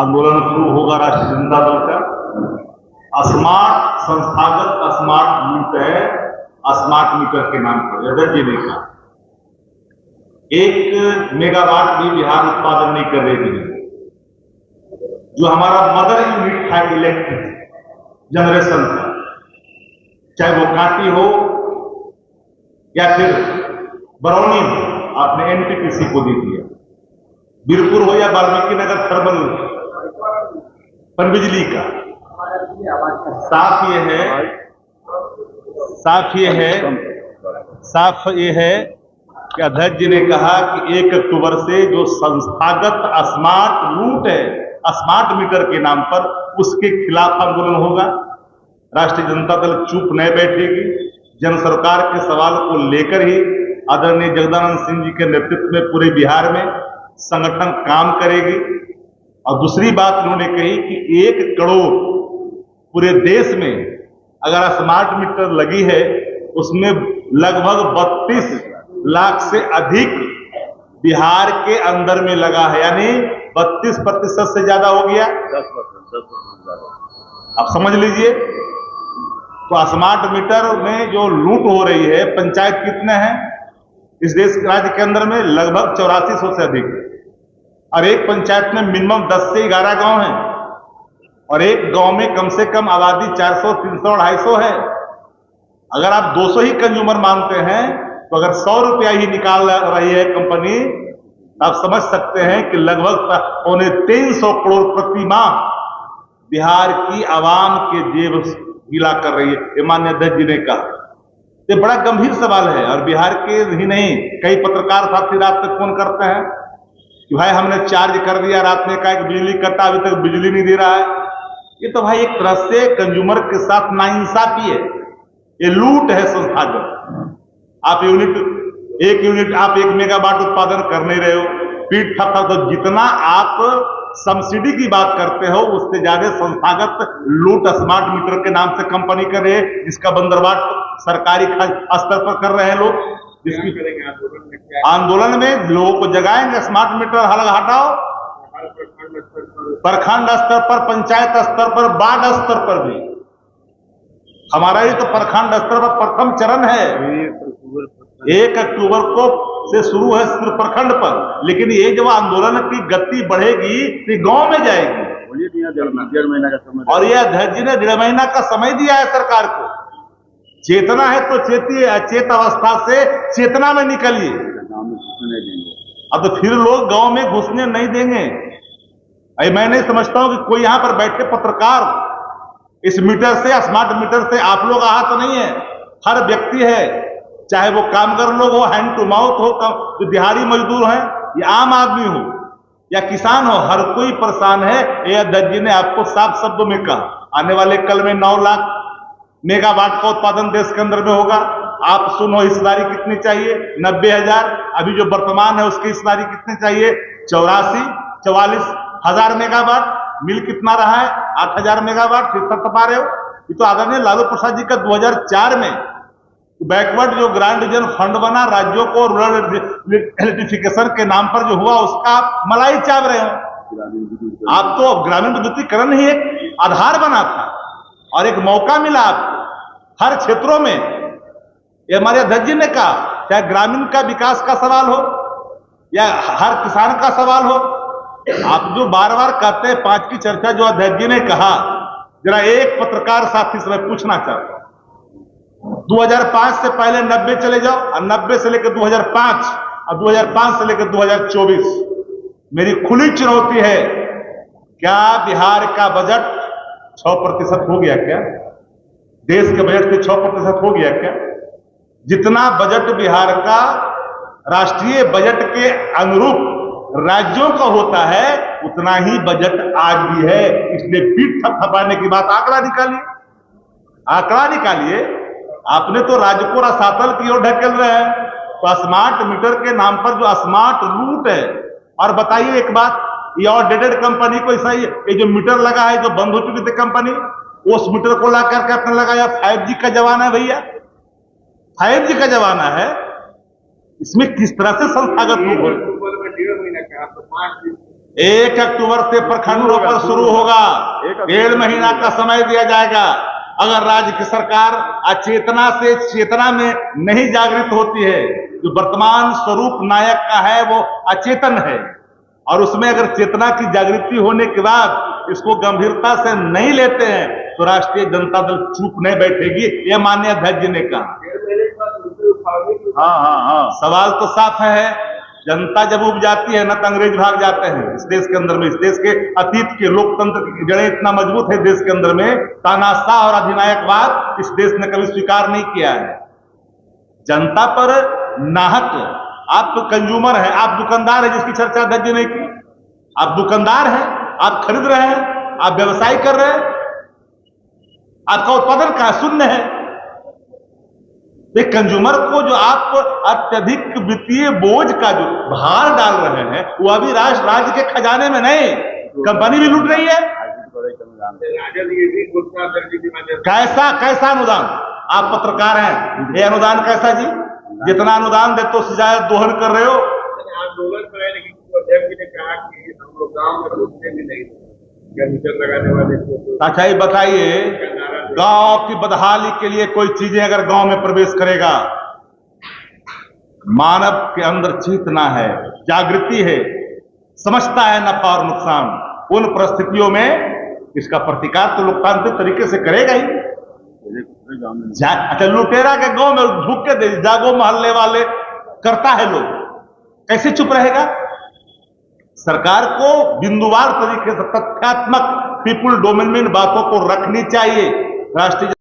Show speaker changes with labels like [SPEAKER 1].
[SPEAKER 1] आंदोलन शुरू होगा राष्ट्रीय जनता दल का। स्मार्ट संस्थागत स्मार्ट मीटर, स्मार्ट मीटर के नाम पर अध्यक्ष जी ने कहा 1 मेगावाट भी बिहार उत्पादन नहीं कर रही थी। जो हमारा मदर यूनिट था इलेक्ट्रिक जनरेशन का, चाहे वो काटी हो या फिर बरौनी हो, आपने एनटीपीसी को दे दिया। बीरपुर हो या वाल्मीकि नगर थर्मल पनबिजली का। साफ ये है कि अध्यक्ष जी ने कहा कि 1 अक्टूबर से जो संस्थागत स्मार्ट रूट है स्मार्ट मीटर के नाम पर, उसके खिलाफ आंदोलन होगा। राष्ट्रीय जनता दल चुप नहीं बैठेगी। जन सरकार के सवाल को लेकर ही आदरणीय जगदानंद सिंह जी के नेतृत्व में पूरे बिहार में संगठन काम करेगी। और दूसरी बात उन्होंने कही कि 1 करोड़ पूरे देश में अगर स्मार्ट मीटर लगी है, उसमें लगभग 32 लाख से अधिक बिहार के अंदर में लगा है, यानी 32% से ज्यादा हो गया। 10%। आप समझ लीजिए। तो स्मार्ट मीटर में जो लूट हो रही है, पंचायत कितने हैं इस देश राज्य के अंदर में? लगभग 8400 से अधिक। और एक पंचायत में मिनिमम 10 से 11 गांव हैं, और एक गांव में कम से कम आबादी 400, 300, 250 है। अगर आप 200 ही कंज्यूमर मानते हैं, तो अगर 100 रुपया ही निकाल रही है कंपनी, तो आप समझ सकते हैं कि लगभग 350 करोड़ प्रति माह बिहार की आवाम के जेब गीला कर रही है। ये माननीय अध्यक्ष जी ने कहा। ये बड़ा गंभीर सवाल है। और बिहार के ही नहीं, कई पत्रकार साथी रात तक फोन करते हैं कि भाई हमने चार्ज कर दिया, रात में कहा कि बिजली कटा, अभी तक बिजली नहीं दे रहा है। ये तो भाई एक तरह से कंज्यूमर के साथ नाइंसाफी है, ये लूट है संस्थागत। आप एक यूनिट आप 1 मेगावाट उत्पादन कर नहीं रहे हो, पीठ था। तो जितना आप सब्सिडी की बात करते हो, उससे ज्यादा संस्थागत लूट स्मार्ट मीटर के नाम से कंपनी कर रहे हैं, जिसका बंदरबाट सरकारी स्तर पर कर रहे हैं लोग। जिसकी आंदोलन में लोगों को जगाएंगे, स्मार्ट मीटर हटाओ, प्रखंड स्तर पर, पंचायत स्तर पर, वार्ड स्तर पर भी। हमारा ये तो प्रखंड स्तर पर प्रथम चरण है। 1 अक्टूबर को से शुरू है सिर्फ प्रखंड पर, लेकिन ये जब आंदोलन की गति बढ़ेगी तो गांव में जाएगी। 1.5 महीना का समय, और ये अध्यक्ष जी ने 1.5 महीना का समय दिया है सरकार को। चेतना है तो चेतिए, अचेत अवस्था से चेतना में निकलिए। अब तो फिर लोग गांव में घुसने नहीं देंगे। मैं नहीं समझता हूं कि कोई यहां पर बैठे पत्रकार इस मीटर से, स्मार्ट मीटर से आप लोग आहत नहीं है। हर व्यक्ति है, चाहे वो कामगार लोग हो, हैंड टू माउथ हो, जो दिहाड़ी मजदूर हैं, या आम आदमी हो या किसान हो, हर कोई परेशान है। ये अध्यक्ष जी ने आपको साफ शब्दों में कहा आने वाले कल में 9 लाख मेगावाट का उत्पादन देश के अंदर में होगा। आप सुनो, हिस्सेदारी कितनी चाहिए? 90,000। अभी जो वर्तमान है उसकी हिस्सेदारी कितनी चाहिए? 44 हजार मेगावाट। मिल कितना रहा है? 8,000 मेगावाट। फिर तक पा रहे हो। ये तो आदरणीय लालू प्रसाद जी का 2004 में बैकवर्ड जो ग्रांड रीजन फंड बना राज्यों को रूरल इलेक्ट्रिफिकेशन के नाम पर जो हुआ, उसका मलाई चाव रहे हो आप। तो ग्रामीण विद्युतीकरण ही एक आधार बना था और एक मौका मिला आपको हर क्षेत्रों में। ये हमारे अध्यक्ष जी ने कहा, चाहे ग्रामीण का विकास का सवाल हो या हर किसान का सवाल हो। आप जो बार बार कहते हैं 5 की चर्चा, जो अध्यक्ष जी ने कहा, जरा एक पत्रकार साथी से मैं पूछना चाहता हूं, 2005 से पहले 90 चले जाओ, और 90 से लेकर 2005 और 2005 से लेकर 2024। मेरी खुली चुनौती है, क्या बिहार का बजट 6% हो गया क्या? देश के बजट से 6% हो गया क्या? जितना बजट बिहार का राष्ट्रीय बजट के अनुरूप राज्यों का होता है, उतना ही बजट आज भी है। इसलिए पीठ थपथपाने की बात, आंकड़ा निकालिए। आपने तो राज्य को रसातल की ओर ढकेल रहे हैं। तो स्मार्ट मीटर के नाम पर जो स्मार्ट रूट है, और बताइए एक बात, ये आउटडेटेड कंपनी को ऐसा ही, ये जो मीटर लगा है, जो बंद हो चुकी थी कंपनी, उस मीटर को ला करके अपने लगाया। 5G का जमाना है भैया, 5G का जमाना है। इसमें किस तरह से संस्थागत रूप है? 1 अक्टूबर से प्रखंडों पर शुरू होगा। 1.5 महीना का समय दिया जाएगा। अगर राज्य की सरकार अचेतना से चेतना में नहीं जागृत होती है, जो वर्तमान स्वरूप नायक का है वो अचेतन है, और उसमें अगर चेतना की जागृति होने के बाद इसको गंभीरता से नहीं लेते हैं तो राष्ट्रीय जनता दल चुप नहीं बैठेगी, ये माननीय अध्यक्ष जी ने कहा। हाँ, सवाल तो साफ है। जनता जब उब जाती है ना तो अंग्रेज भाग जाते हैं इस देश के अंदर में। इस देश के अतीत के लोकतंत्र की जड़ें इतना मजबूत है देश के अंदर में, तानाशाह और अधिनायकवाद इस देश ने कभी स्वीकार नहीं किया है। जनता पर नाहक, आप तो कंज्यूमर हैं, आप दुकानदार हैं जिसकी चर्चा अध्यक्ष जी ने की। आप दुकानदार हैं, आप खरीद रहे हैं, आप व्यवसाय कर रहे हैं, आपका उत्पादन कहां शून्य है। एक कंज्यूमर को जो आप अत्यधिक वित्तीय बोझ का जो भार डाल रहे हैं वो अभी राज्य के खजाने में नहीं, कंपनी भी लूट रही है। कैसा अनुदान? आप पत्रकार हैं, ये अनुदान कैसा जी? जितना अनुदान दे तो उससे ज्यादा दोहन कर रहे हो।
[SPEAKER 2] आंदोलन पर है, लेकिन अध्यक्ष जी ने कहा कि हम लोग गाँव में घुसने भी नहीं लगाने वाले को।
[SPEAKER 1] अच्छा ये बताइए, गांव की बदहाली के लिए कोई चीजें अगर गांव में प्रवेश करेगा, मानव के अंदर चेतना है, जागृति है, समझता है नफा और नुकसान, उन परिस्थितियों में इसका प्रतिकार तो लोकतांत्रिक तरीके से करेगा ही। अच्छा, लुटेरा के गांव में झुक के जागो मोहल्ले वाले करता है, लोग कैसे चुप रहेगा? सरकार को बिंदुवार तरीके से तथ्यात्मक पीपुल डोमेन में बातों को रखनी चाहिए। राष्ट्रीय